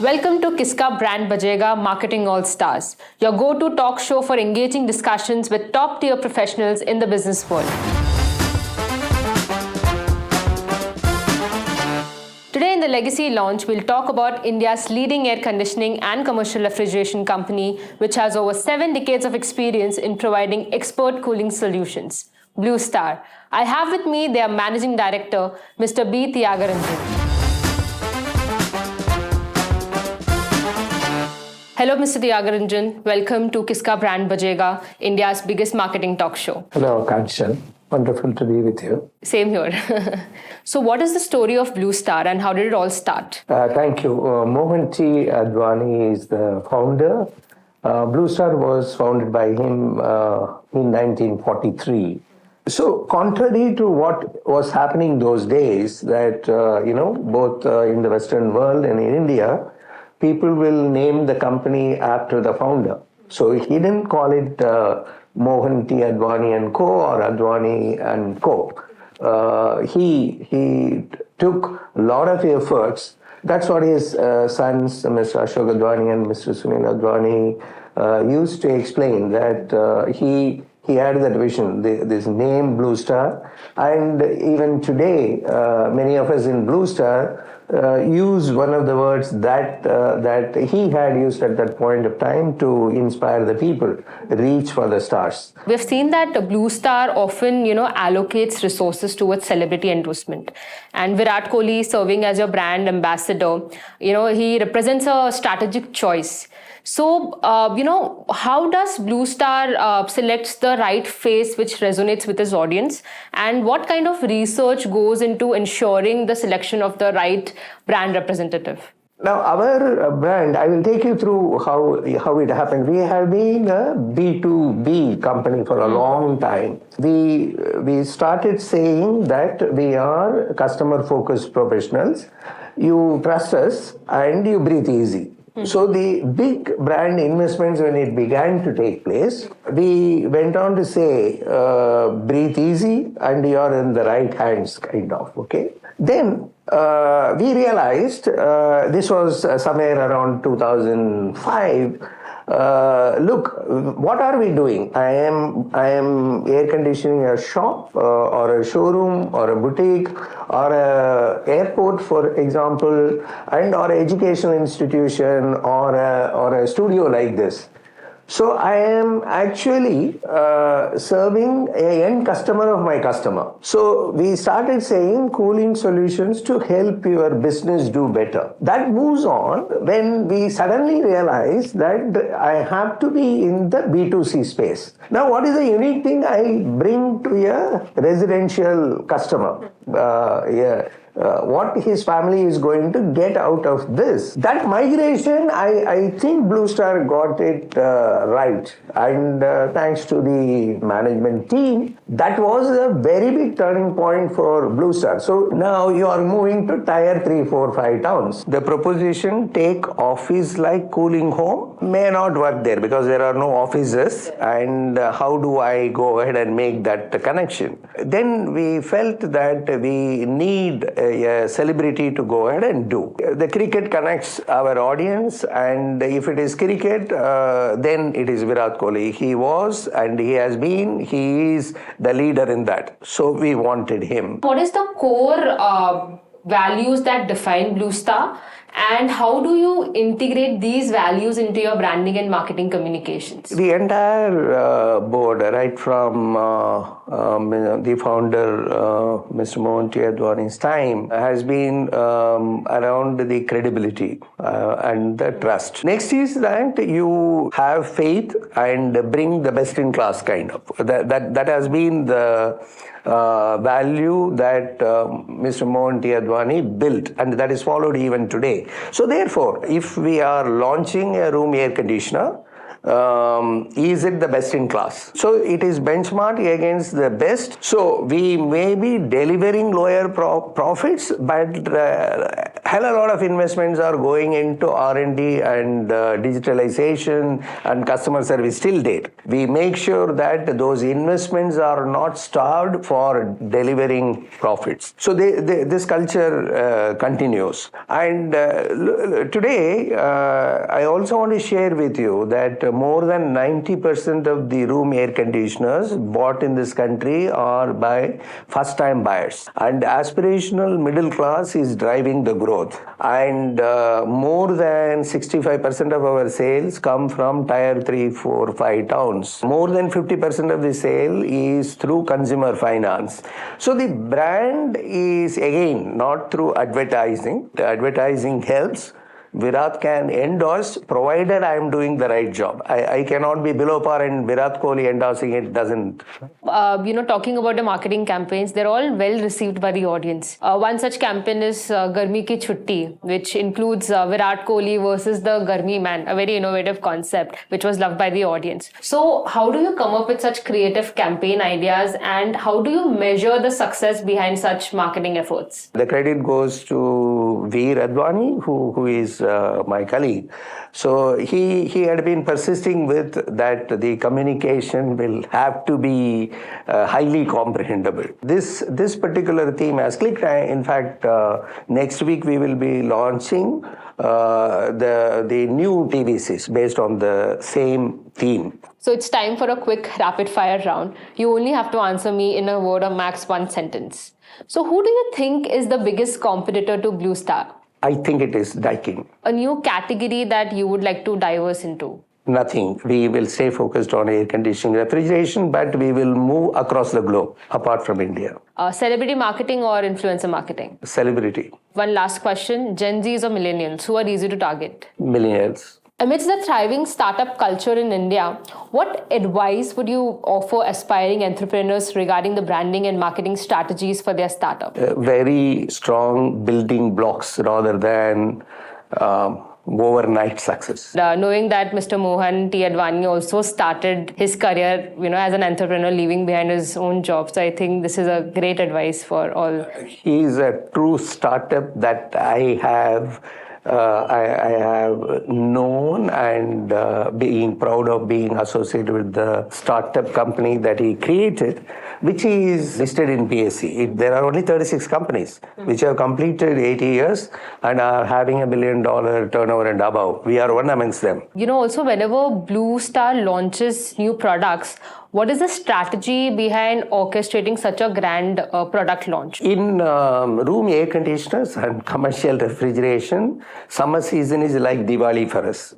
Welcome to Kiska Brand Bajega Marketing All Stars, your go-to talk show for engaging discussions with top-tier professionals in the business world. Today in the Legacy launch, we'll talk about India's leading air conditioning and commercial refrigeration company, which has over 7 decades of experience in providing expert cooling solutions, Blue Star. I have with me their Managing Director, Mr. B Thiagarajan. Hello, Mr. Thiagarajan. Welcome to Kiska Brand Bajega, India's biggest marketing talk show. Hello, Kanchan. Wonderful to be with you. Same here. So what is the story of Blue Star and how did it all start? Thank you. Mohan T. Advani is the founder. Blue Star was founded by him in 1943. So contrary to what was happening those days, that, both in the Western world and in India, people will name the company after the founder. So he didn't call it Mohan T. Advani and Co. or Advani and Co. He took a lot of efforts. That's what his sons, Mr. Ashok Advani and Mr. Sunil Advani, used to explain, that he had that vision, this name Blue Star. And even today, many of us in Blue Star use one of the words that he had used at that point of time to inspire the people, reach for the stars. We've seen that Blue Star often, allocates resources towards celebrity endorsement. And Virat Kohli serving as your brand ambassador, he represents a strategic choice. So, how does Blue Star selects the right face which resonates with his audience? And what kind of research goes into ensuring the selection of the right brand representative? Now, our brand, I will take you through how it happened. We have been a B2B company for a long time. We started saying that we are customer-focused professionals. You trust us and you breathe easy. So the big brand investments, when it began to take place, we went on to say, breathe easy and you're in the right hands, kind of, okay? Then we realized, this was somewhere around 2005, look, what are we doing? I am air conditioning a shop or a showroom or a boutique or a airport, for example, and or an educational institution or a studio like this. So I am actually serving an end customer of my customer. So we started saying cooling solutions to help your business do better. That moves on when we suddenly realize that I have to be in the B2C space. Now, what is the unique thing I bring to a residential customer? What his family is going to get out of this. That migration, I think Blue Star got it right. And thanks to the management team, that was a very big turning point for Blue Star. So now you are moving to tier 3, 4, 5 towns. The proposition, take office like cooling home, may not work there because there are no offices. And how do I go ahead and make that connection? Then we felt that we need a celebrity to go ahead and do. The cricket connects our audience, and if it is cricket, then it is Virat Kohli. He was and he has been, he is the leader in that. So we wanted him. What is the core values that define Blue Star? And how do you integrate these values into your branding and marketing communications? The entire board, right from the founder, Mr. Mohan T. Advani's time, has been around the credibility and the trust. Next is that you have faith and bring the best in class, kind of. That has been the value that Mr. Mohan T. Advani built, and that is followed even today. So therefore, if we are launching a room air conditioner, is it the best in class? So it is benchmarked against the best. So we may be delivering lower profits, but hell a lot of investments are going into R&D and digitalization and customer service till date. We make sure that those investments are not starved for delivering profits. So this culture continues. And today, I also want to share with you that more than 90% of the room air conditioners bought in this country are by first-time buyers. And aspirational middle class is driving the growth. And more than 65% of our sales come from tier 3, 4, 5 towns. More than 50% of the sale is through consumer finance. So the brand is, again, not through advertising. The advertising helps. Virat can endorse, provided I am doing the right job. I cannot be below par and Virat Kohli endorsing it doesn't. Talking about the marketing campaigns, they're all well received by the audience. One such campaign is Garmi Ki Chutti, which includes Virat Kohli versus the Garmi Man, a very innovative concept, which was loved by the audience. So how do you come up with such creative campaign ideas, and how do you measure the success behind such marketing efforts? The credit goes to Veer Advani, who is my colleague. So he had been persisting with that the communication will have to be highly comprehensible. This particular theme has clicked. In fact, next week we will be launching the new TVCs based on the same theme. So it's time for a quick rapid fire round. You only have to answer me in a word or max one sentence. So who do you think is the biggest competitor to Blue Star? I think it is Daikin. A new category that you would like to diverse into? Nothing. We will stay focused on air conditioning, refrigeration, but we will move across the globe, apart from India. Celebrity marketing or influencer marketing? Celebrity. One last question. Gen Zs or millennials? Who are easy to target? Millennials. Amidst the thriving startup culture in India, what advice would you offer aspiring entrepreneurs regarding the branding and marketing strategies for their startup? Very strong building blocks rather than overnight success. Knowing that Mr. Mohan T. Advani also started his career, as an entrepreneur, leaving behind his own job. So I think this is a great advice for all. He is a true startup that I have known, and being proud of being associated with the startup company that he created, which is listed in BSE. There are only 36 companies which have completed 80 years and are having $1 billion turnover and above. We are one amongst them. Also whenever Blue Star launches new products, what is the strategy behind orchestrating such a grand product launch? In room air conditioners and commercial refrigeration, summer season is like Diwali for us.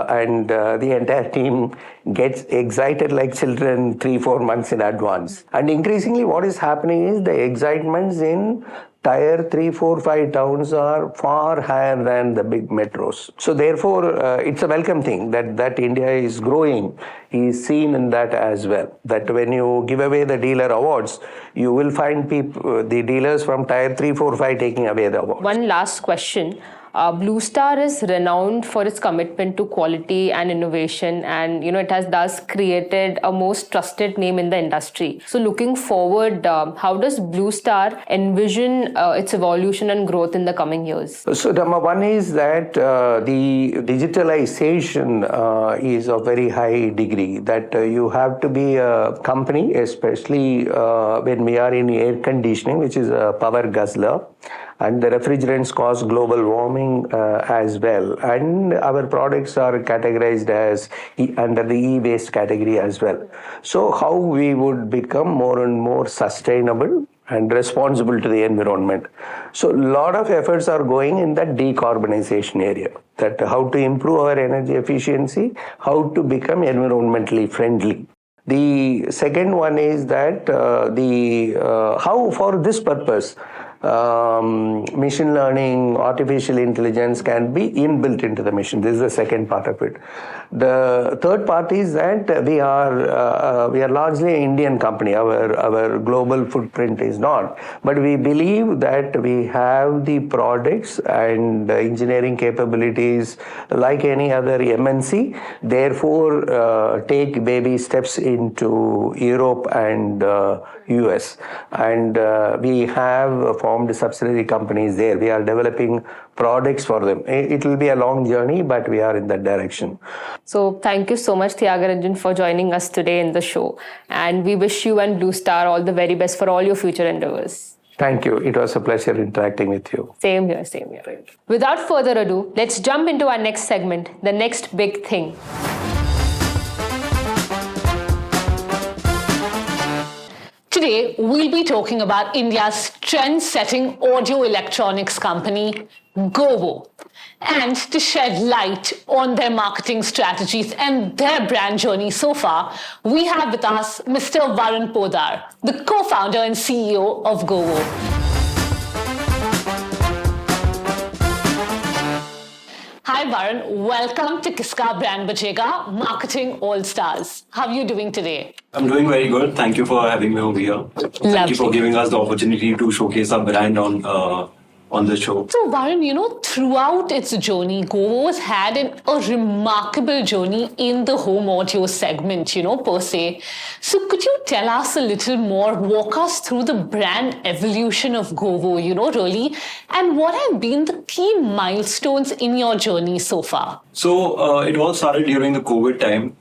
And the entire team gets excited like children 3-4 months in advance. And increasingly what is happening is the excitements in tier 3, 4, 5 towns are far higher than the big metros. So therefore, it's a welcome thing that India is growing, is seen in that as well. That when you give away the dealer awards, you will find the dealers from tier 3, 4, 5 taking away the awards. One last question. Blue Star is renowned for its commitment to quality and innovation, and it has thus created a most trusted name in the industry. So looking forward, how does Blue Star envision its evolution and growth in the coming years? So number one is that the digitalization is of very high degree, that you have to be a company, especially when we are in air conditioning, which is a power guzzler. And the refrigerants cause global warming as well. And our products are categorized as under the e-waste category as well. So how we would become more and more sustainable and responsible to the environment. So a lot of efforts are going in that decarbonization area, that how to improve our energy efficiency, how to become environmentally friendly. The second one is that how for this purpose, machine learning, artificial intelligence can be inbuilt into the machine. This is the second part of it. The third part is that we are largely an Indian company. Our global footprint is not, but we believe that we have the products and engineering capabilities like any other MNC. Therefore, take baby steps into Europe and US, and we have formed subsidiary companies there. We are developing products for them. It will be a long journey, but we are in that direction. So thank you so much, Thiagarajan, for joining us today in the show. And we wish you and Blue Star all the very best for all your future endeavors. Thank you. It was a pleasure interacting with you. Same here, same here. Without further ado, let's jump into our next segment, the next big thing. Today, we'll be talking about India's trend-setting audio electronics company, GOVO. And to shed light on their marketing strategies and their brand journey so far, we have with us Mr. Varun Poddar, the co-founder and CEO of GOVO. Hi Varun, welcome to Kiska Brand Bajega, Marketing All Stars. How are you doing today? I'm doing very good. Thank you for having me over here. Thank you for giving us the opportunity to showcase our brand on the show. So Varun, throughout its journey, GOVO has had a remarkable journey in the home audio segment, per se. So could you tell us a little more, walk us through the brand evolution of GOVO, really, and what have been the key milestones in your journey so far? So it all started during the COVID time.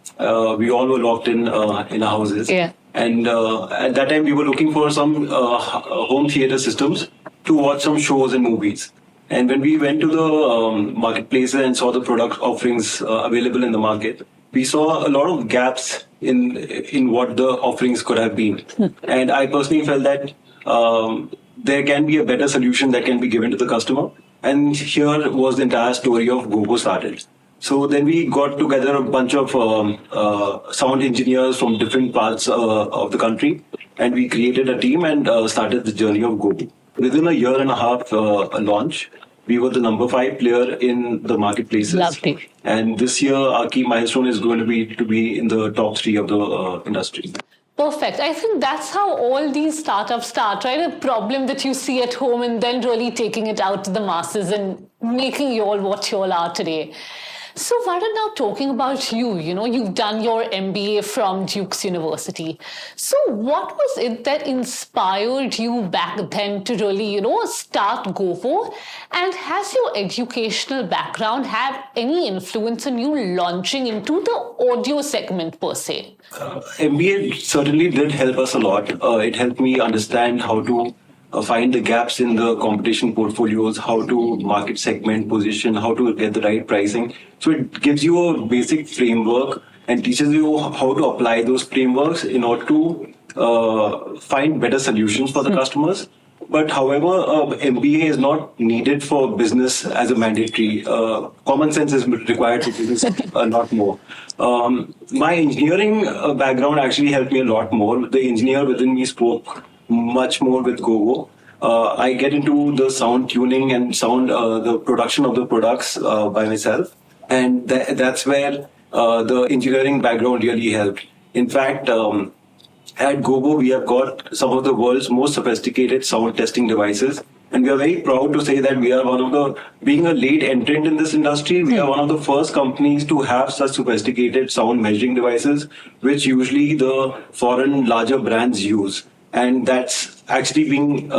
We all were locked in our houses. Yeah. And at that time, we were looking for some home theater systems to watch some shows and movies. And when we went to the marketplace and saw the product offerings available in the market, we saw a lot of gaps in what the offerings could have been. And I personally felt that there can be a better solution that can be given to the customer. And here was the entire story of GOVO started. So then we got together a bunch of sound engineers from different parts of the country, and we created a team and started the journey of GOVO. Within a year and a half launch, we were the number 5 player in the marketplaces. Lovely. And this year, our key milestone is going to be in the top 3 of the industry. Perfect. I think that's how all these startups start, right? A problem that you see at home and then really taking it out to the masses and making you all what you all are today. So Varun, now talking about you've done your MBA from Duke's University. So what was it that inspired you back then to really, start GOVO? And has your educational background had any influence on you launching into the audio segment per se? MBA certainly did help us a lot. It helped me understand how to find the gaps in the competition portfolios, how to market segment position, how to get the right pricing. So it gives you a basic framework and teaches you how to apply those frameworks in order to find better solutions for the customers. But however, MBA is not needed for business as a mandatory. Common sense is required for business a lot more. My engineering background actually helped me a lot more. The engineer within me spoke much more with GOVO. I get into the sound tuning and the production of the products by myself. And that's where the engineering background really helped. In fact, at GOVO, we have got some of the world's most sophisticated sound testing devices. And we are very proud to say that we are being a late entrant in this industry, we are one of the first companies to have such sophisticated sound measuring devices, which usually the foreign larger brands use. And that's actually being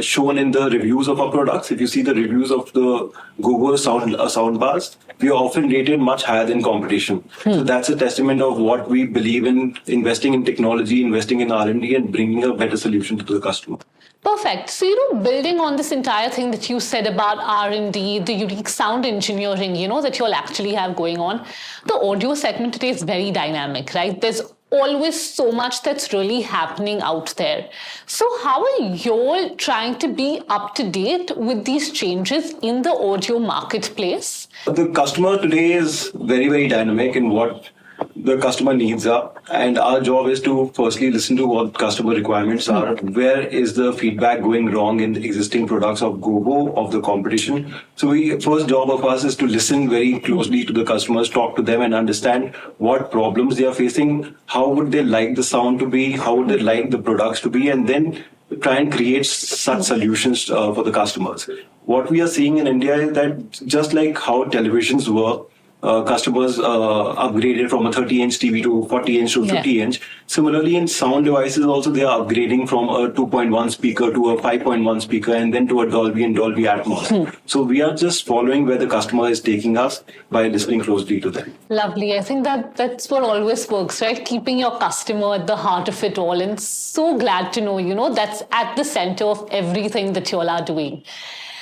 shown in the reviews of our products. If you see the reviews of the GOVO sound bars, we are often rated much higher than competition. So that's a testament of what we believe in, investing in technology, investing in R&D, and bringing a better solution to the customer. Perfect. So, building on this entire thing that you said about R&D, the unique sound engineering, that you all actually have going on, the audio segment today is very dynamic, right? There's always so much that's really happening out there. So how are you all trying to be up to date with these changes in the audio marketplace? The customer today is very, very dynamic in what the customer needs are. And our job is to firstly listen to what customer requirements are. Where is the feedback going wrong in the existing products of GOVO, of the competition? So first job of us is to listen very closely to the customers, talk to them and understand what problems they are facing, how would they like the sound to be, how would they like the products to be, and then try and create such solutions for the customers. What we are seeing in India is that just like how televisions were, customers upgraded from a 30-inch TV to 40-inch to 50-inch. Similarly, in sound devices also, they are upgrading from a 2.1 speaker to a 5.1 speaker and then to a Dolby and Dolby Atmos. So we are just following where the customer is taking us by listening closely to them. Lovely. I think that's what always works, right? Keeping your customer at the heart of it all. And so glad to know, that's at the center of everything that you all are doing.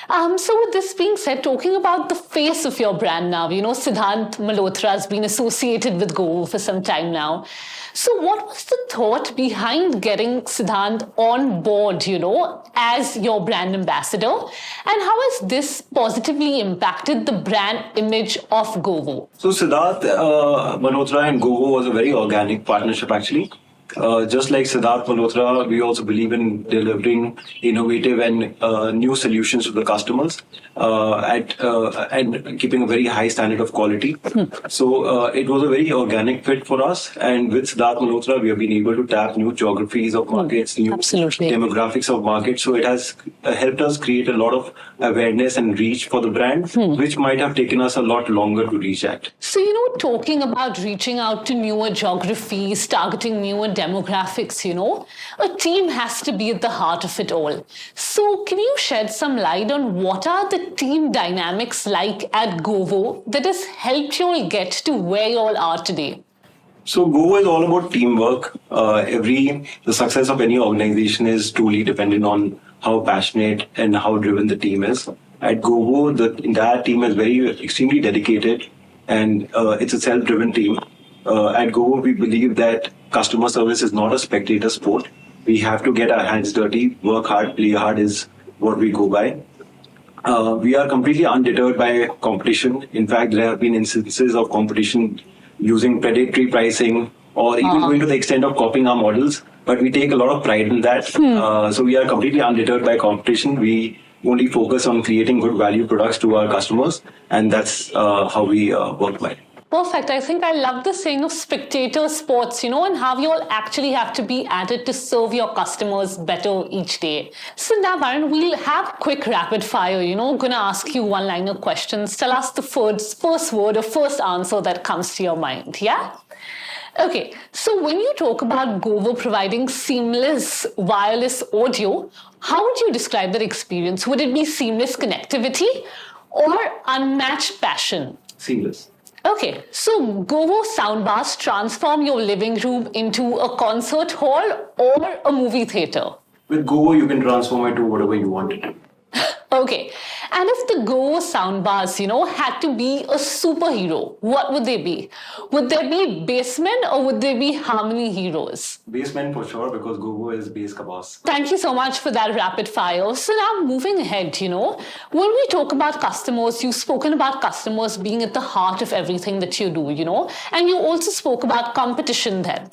So with this being said, talking about the face of your brand now, Siddhant Malhotra has been associated with GOVO for some time now. So what was the thought behind getting Siddhant on board, as your brand ambassador? And how has this positively impacted the brand image of GOVO? So Siddharth Malhotra and GOVO was a very organic partnership actually. Just like Siddharth Malhotra, we also believe in delivering innovative and new solutions to the customers and keeping a very high standard of quality. So it was a very organic fit for us. And with Siddharth Malhotra, we have been able to tap new geographies of markets, new demographics of markets. So it has helped us create a lot of awareness and reach for the brand, which might have taken us a lot longer to reach at. So, talking about reaching out to newer geographies, targeting newer demographics, a team has to be at the heart of it all. So can you shed some light on what are the team dynamics like at GOVO that has helped you all get to where you all are today? So GOVO is all about teamwork. The success of any organization is truly dependent on how passionate and how driven the team is. At GOVO, the entire team is extremely dedicated, and it's a self-driven team. At GOVO, we believe that customer service is not a spectator sport. We have to get our hands dirty, work hard, play hard is what we go by. We are completely undeterred by competition. In fact, there have been instances of competition using predatory pricing or even going to the extent of copying our models. But we take a lot of pride in that. So we are completely undeterred by competition. We only focus on creating good value products to our customers. And that's how we work by. Perfect. I think I love the saying of spectator sports, and how you all actually have to be at it to serve your customers better each day. So now, Varun, we'll have quick rapid fire, going to ask you one-liner questions. Tell us the first word or first answer that comes to your mind, yeah? Okay, so when you talk about GOVO providing seamless wireless audio, how would you describe that experience? Would it be seamless connectivity or unmatched passion? Seamless. Okay, so GOVO soundbars transform your living room into a concert hall or a movie theater? With GOVO, you can transform it to whatever you want it to. Okay, and if the GOVO soundbars, had to be a superhero, what would they be? Would there be bassmen or would there be harmony heroes? Bassmen for sure, because GOVO is bass ka boss. Thank you so much for that rapid fire. So now moving ahead, when we talk about customers, you've spoken about customers being at the heart of everything that you do, and you also spoke about competition then.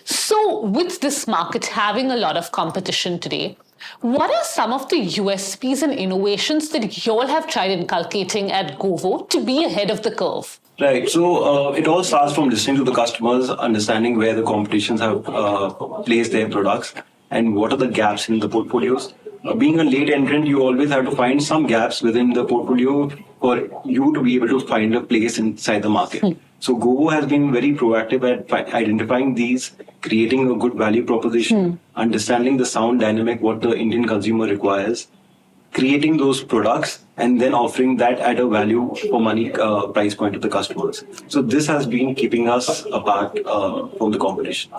So with this market having a lot of competition today, what are some of the USPs and innovations that you all have tried inculcating at GOVO to be ahead of the curve? Right. So it all starts from listening to the customers, understanding where the competitions have placed their products and what are the gaps in the portfolios. Being a late entrant, you always have to find some gaps within the portfolio for you to be able to find a place inside the market. So GOVO has been very proactive at identifying these, creating a good value proposition, understanding the sound dynamic, what the Indian consumer requires, creating those products, and then offering that at a value for money price point to the customers. So this has been keeping us apart from the competition.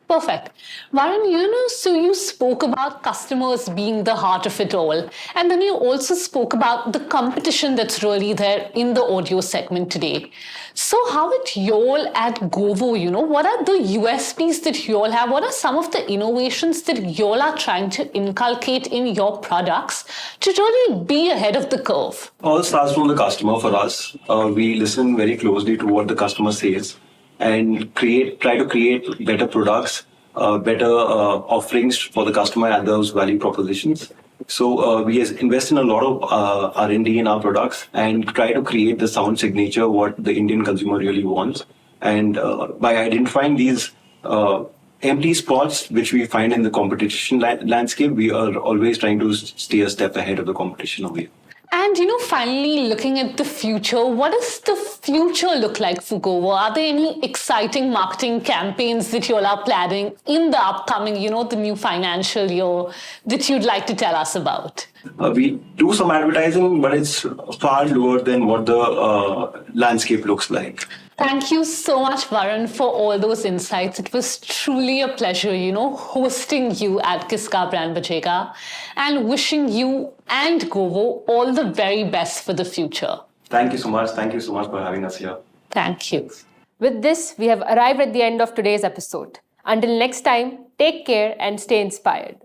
Perfect. Varun, so you spoke about customers being the heart of it all. And then you also spoke about the competition that's really there in the audio segment today. So how would you all at GOVO, what are the USPs that you all have? What are some of the innovations that you all are trying to inculcate in your products to really be ahead of the curve? All starts from the customer for us. We listen very closely to what the customer says. and try to create better products, better offerings for the customer and those value propositions. So we invest in a lot of R&D in our products and try to create the sound signature what the Indian consumer really wants. And by identifying these empty spots which we find in the competition landscape, we are always trying to stay a step ahead of the competition over here. And finally looking at the future, what does the future look like for GOVO? Are there any exciting marketing campaigns that you all are planning in the upcoming, the new financial year that you'd like to tell us about? We do some advertising, but it's far lower than what the landscape looks like. Thank you so much, Varun, for all those insights. It was truly a pleasure, hosting you at Kiska brand Bajega, and wishing you and GOVO all the very best for the future. Thank you so much. Thank you so much for having us here. Thank you. With this, we have arrived at the end of today's episode. Until next time, take care and stay inspired.